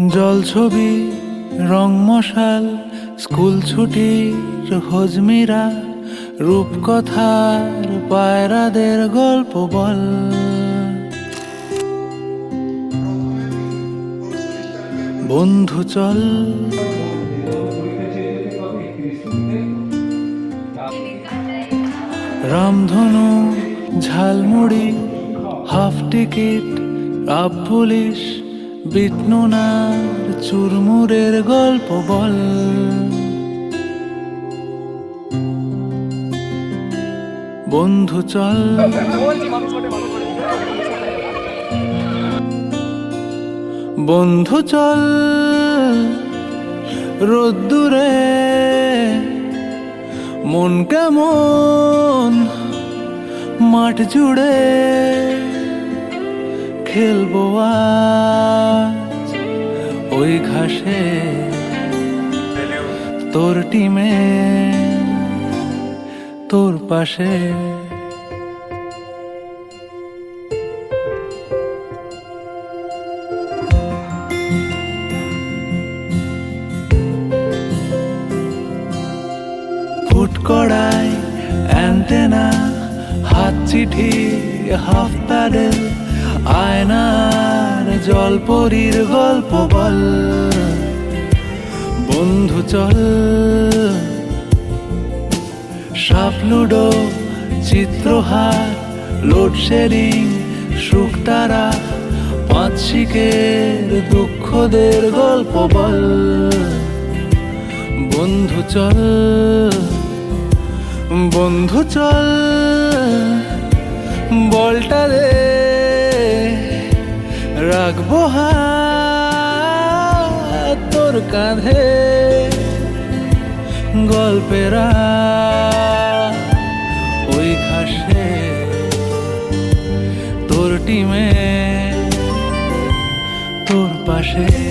জলছবি রং মশাল স্কুল ছুটির হজমিরা রূপকথার পায়রাদের গল্প বল। বন্ধু চল রামধনু ঝালমুড়ি হাফ টিকিট আপ পুলিশ বিটনুনার চুরমুরের গল্প বল। বন্ধু চল বন্ধু চল রোদ্দুরে মন কেমন মাঠ জুড়ে খেলবো আজ ওই ঘাসে তোর টিমে তোর পাশে। ফুট কড়াই অ্যান্টেনা হাত চিঠি হাফ প্যাডেল আয়নার জলপরীর গল্প বল। বন্ধু চল সাপ লুডো চিত্রহার লোডশেডিং শুকতারা পাঁচ শিকের দুঃখদের গল্প বল। বন্ধু চল বন্ধু চল বলটা দে রাখবো হাত তোর কাঁধে গল্পেরা ওই ঘাসে তোর টিমে তোর পাশে।